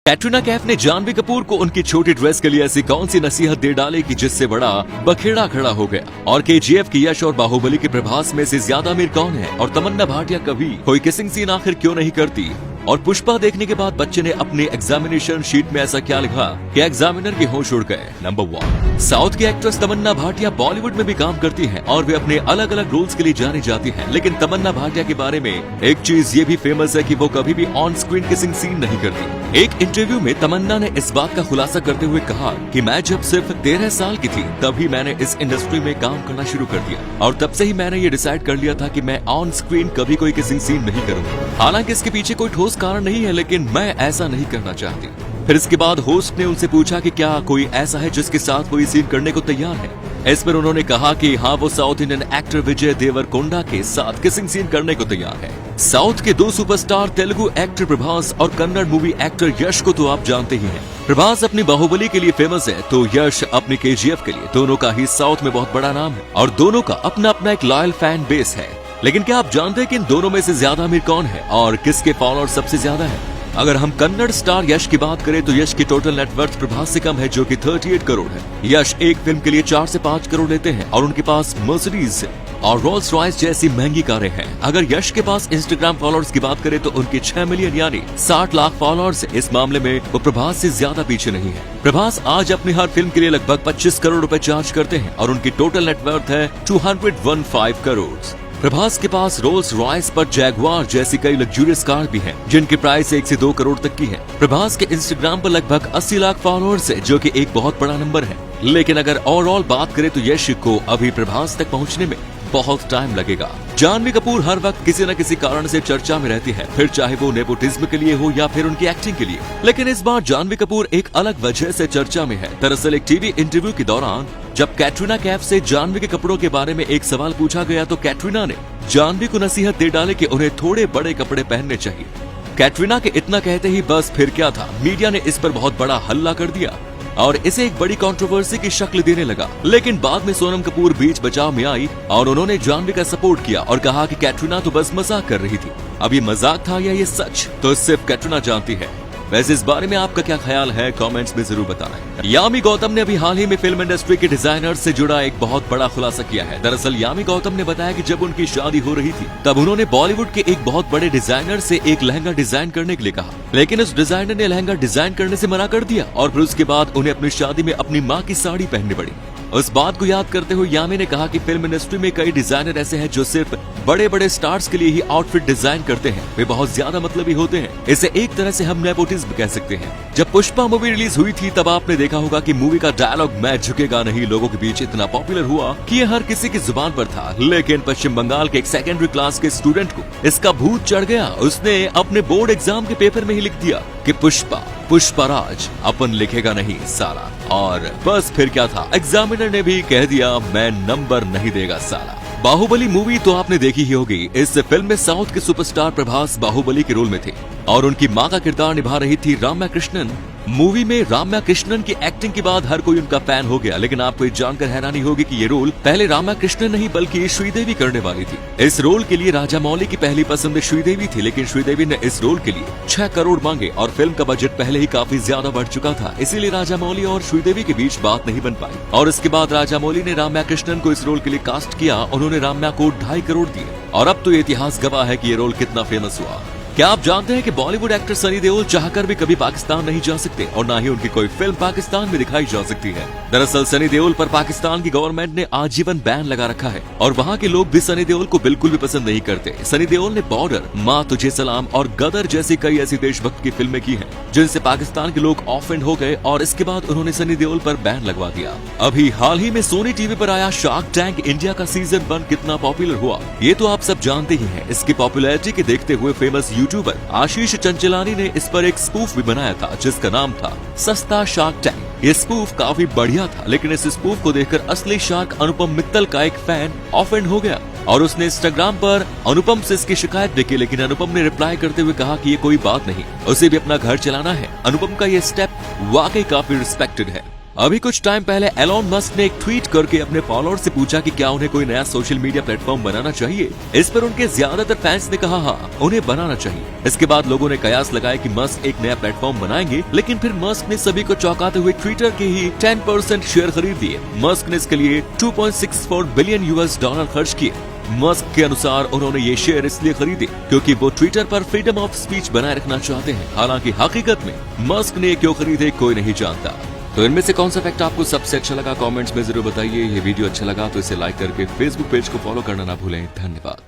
कैटरीना कैफ ने जानवी कपूर को उनकी छोटी ड्रेस के लिए ऐसी कौन सी नसीहत दे डाली कि जिससे बड़ा बखेड़ा खड़ा हो गया। और केजीएफ की यश और बाहुबली के प्रभास में से ज्यादा अमीर कौन है, और तमन्ना भाटिया कभी कोई किसिंग सीन आखिर क्यों नहीं करती। और पुष्पा देखने के बाद बच्चे ने अपने एग्जामिनेशन शीट में ऐसा क्या लिखा कि एग्जामिनर के होश उड़ गए। नंबर 1, साउथ की एक्ट्रेस तमन्ना भाटिया बॉलीवुड में भी काम करती हैं और वे अपने अलग अलग रोल्स के लिए जानी जाती हैं। लेकिन तमन्ना भाटिया के बारे में एक चीज ये भी फेमस है कि वो कभी भी ऑन स्क्रीन किसिंग सीन नहीं करती। एक इंटरव्यू में तमन्ना ने इस बात का खुलासा करते हुए कहा कि मैं जब सिर्फ 13 साल की थी तभी मैंने इस इंडस्ट्री में काम करना शुरू कर दिया और तब से ही मैंने ये डिसाइड कर लिया था कि मैं ऑन स्क्रीन कभी कोई किसिंग सीन नहीं करूंगा। हालांकि इसके पीछे कोई ठोस कारण नहीं है, लेकिन मैं ऐसा नहीं करना चाहती। फिर इसके बाद होस्ट ने उनसे पूछा कि क्या कोई ऐसा है जिसके साथ वो ये सीन करने को तैयार है। इस पर उन्होंने कहा कि हाँ, वो south Indian actor Vijay Deverakonda के साथ किसिंग सीन करने को तैयार है। साउथ के 2 सुपरस्टार तेलुगु एक्टर प्रभास और कन्नड़ मूवी एक्टर यश को तो आप जानते ही हैं। प्रभास अपनी बाहुबली के लिए फेमस है तो यश अपनी केजीएफ के लिए। दोनों का ही साउथ में बहुत बड़ा नाम है और दोनों का अपना अपना एक लॉयल फैन बेस है। लेकिन क्या आप जानते हैं कि इन दोनों में से ज्यादा अमीर कौन है और किसके फॉलोअर सबसे ज्यादा है? अगर हम कन्नड़ स्टार यश की बात करें तो यश की टोटल नेटवर्थ प्रभास से कम है, जो कि 38 करोड़ है। यश एक फिल्म के लिए 4 से 5 करोड़ लेते हैं और उनके पास मर्सिडीज और रोल्स रॉयस जैसी महंगी कारें हैं। अगर यश के पास इंस्टाग्राम फॉलोअर्स की बात करें तो उनके 6 मिलियन यानी 60 लाख फॉलोअर्स। इस मामले में वो प्रभास से ज्यादा पीछे नहीं है। प्रभास आज अपनी हर फिल्म के लिए लगभग 25 करोड़ रुपए चार्ज करते हैं और उनकी टोटल नेटवर्थ है 215 करोड़। प्रभास के पास रोल्स रॉयस पर जैगवार जैसी कई लग्जूरियस कार भी हैं, जिनकी प्राइस 1 से 2 करोड़ तक की है। प्रभास के इंस्टाग्राम पर लगभग 80 लाख फॉलोअर्स है, जो कि एक बहुत बड़ा नंबर है। लेकिन अगर ओवरऑल बात करें तो यश को अभी प्रभास तक पहुंचने में बहुत टाइम लगेगा। जानवी कपूर हर वक्त किसी न किसी कारण से चर्चा में रहती है, फिर चाहे वो नेपोटिज्म के लिए हो या फिर उनकी एक्टिंग के लिए। लेकिन इस बार जानवी कपूर एक अलग वजह से चर्चा में है। दरअसल एक टीवी इंटरव्यू के दौरान जब कैटरीना कैफ से जानवी के कपड़ों के बारे में एक सवाल पूछा गया तो कैटरीना ने जानवी को नसीहत दे डाली कि उन्हें थोड़े बड़े कपड़े पहनने चाहिए। कैटरीना के इतना कहते ही बस फिर क्या था, मीडिया ने इस पर बहुत बड़ा हल्ला कर दिया और इसे एक बड़ी कंट्रोवर्सी की शक्ल देने लगा। लेकिन बाद में सोनम कपूर बीच बचाव में आई और उन्होंने जानवी का सपोर्ट किया और कहा कि कैटरीना तो बस मजाक कर रही थी। अब ये मजाक था या ये सच, तो सिर्फ कैटरीना जानती है। वैसे इस बारे में आपका क्या ख्याल है, कमेंट्स में जरूर बताना। यामी गौतम ने अभी हाल ही में फिल्म इंडस्ट्री के डिजाइनर से जुड़ा एक बहुत बड़ा खुलासा किया है। दरअसल यामी गौतम ने बताया कि जब उनकी शादी हो रही थी तब उन्होंने बॉलीवुड के एक बहुत बड़े डिजाइनर से एक लहंगा डिजाइन करने के लिए कहा, लेकिन उस डिजाइनर ने लहंगा डिजाइन करने से मना कर दिया और फिर उसके बाद उन्हें अपनी शादी में अपनी माँ की साड़ी पहननी पड़ी। उस बात को याद करते हुए यामी ने कहा कि फिल्म इंडस्ट्री में कई डिजाइनर ऐसे हैं जो सिर्फ बड़े बड़े स्टार्स के लिए ही आउटफिट डिजाइन करते हैं। वे बहुत ज्यादा मतलबी होते हैं। इसे एक तरह से हम नेपोटिज्म कह सकते हैं। जब पुष्पा मूवी रिलीज हुई थी तब आपने देखा होगा कि मूवी का डायलॉग मैं झुकेगा नहीं लोगों के बीच इतना पॉपुलर हुआ कि ये हर किसी की जुबान पर था। लेकिन पश्चिम बंगाल के एक सेकेंडरी क्लास के स्टूडेंट को इसका भूत चढ़ गया। उसने अपने बोर्ड एग्जाम के पेपर में ही लिख दिया कि पुष्पराज अपन लिखेगा नहीं साला। और बस फिर क्या था, एग्जामिनर ने भी कह दिया मैं नंबर नहीं देगा साला। बाहुबली मूवी तो आपने देखी ही होगी। इस फिल्म में साउथ के सुपरस्टार प्रभास बाहुबली के रोल में थे और उनकी मां का किरदार निभा रही थी रम्या कृष्णन। मूवी में रम्या कृष्णन की एक्टिंग के बाद हर कोई उनका फैन हो गया। लेकिन आपको ये जानकर हैरानी होगी कि ये रोल पहले रम्या कृष्णन नहीं बल्कि श्रीदेवी करने वाली थी। इस रोल के लिए राजामौली की पहली पसंद श्रीदेवी थी, लेकिन श्रीदेवी ने इस रोल के लिए 6 करोड़ मांगे और फिल्म का बजट पहले ही काफी ज्यादा बढ़ चुका था। इसीलिए राजामौली और श्रीदेवी के बीच बात नहीं बन पाई और इसके बाद राजामौली ने रम्या कृष्णन को इस रोल के लिए कास्ट किया। उन्होंने रम्या को 2.5 करोड़ दिए और अब तो ये इतिहास गवाह है कि ये रोल कितना फेमस हुआ। क्या आप जानते हैं कि बॉलीवुड एक्टर सनी देओल चाहकर भी कभी पाकिस्तान नहीं जा सकते और ना ही उनकी कोई फिल्म पाकिस्तान में दिखाई जा सकती है। दरअसल सनी देओल पर पाकिस्तान की गवर्नमेंट ने आजीवन बैन लगा रखा है और वहाँ के लोग भी सनी देओल को बिल्कुल भी पसंद नहीं करते। सनी देओल ने बॉर्डर, माँ तुझे सलाम और गदर जैसी कई ऐसी देशभक्त की फिल्में की हैं जिनसे पाकिस्तान के लोग ऑफेंड हो गए और इसके बाद उन्होंने सनी देओल पर बैन लगवा दिया। अभी हाल ही में सोनी टीवी पर आया शार्क टैंक इंडिया का सीजन 1 कितना पॉपुलर हुआ ये तो आप सब जानते ही हैं। इसकी पॉपुलैरिटी के देखते हुए फेमस यूट्यूबर आशीष चंचलानी ने इस पर एक स्पूफ भी बनाया था जिसका नाम था सस्ता शार्क टैंक। ये स्पूफ काफी बढ़िया था, लेकिन इस स्पूफ को देखकर असली शार्क अनुपम मित्तल का एक फैन ऑफेंड हो गया और उसने इंस्टाग्राम पर अनुपम से इसकी शिकायत भी की। लेकिन अनुपम ने रिप्लाई करते हुए कहा कि ये कोई बात नहीं, उसे भी अपना घर चलाना है। अनुपम का ये स्टेप वाकई काफी रिस्पेक्टेड है। अभी कुछ टाइम पहले एलॉन मस्क ने एक ट्वीट करके अपने फॉलोअर से पूछा कि क्या उन्हें कोई नया सोशल मीडिया प्लेटफॉर्म बनाना चाहिए। इस पर उनके ज्यादातर फैंस ने कहा हाँ, उन्हें बनाना चाहिए। इसके बाद लोगों ने कयास लगाया कि मस्क एक नया प्लेटफॉर्म बनाएंगे, लेकिन फिर मस्क ने सभी को चौंकाते हुए ट्विटर के ही 10% शेयर खरीद दिए। मस्क ने इसके लिए $2.64 बिलियन खर्च किए। मस्क के अनुसार उन्होंने ये शेयर इसलिए खरीदे क्योंकि वो ट्विटर पर फ्रीडम ऑफ स्पीच बनाए रखना चाहते हैं। हालांकि हकीकत में मस्क ने क्यों खरीदे कोई नहीं जानता। तो इनमें से कौन सा फैक्ट आपको सबसे अच्छा लगा, कमेंट्स में जरूर बताइए। ये वीडियो अच्छा लगा तो इसे लाइक करके फेसबुक पेज को फॉलो करना ना भूलें। धन्यवाद।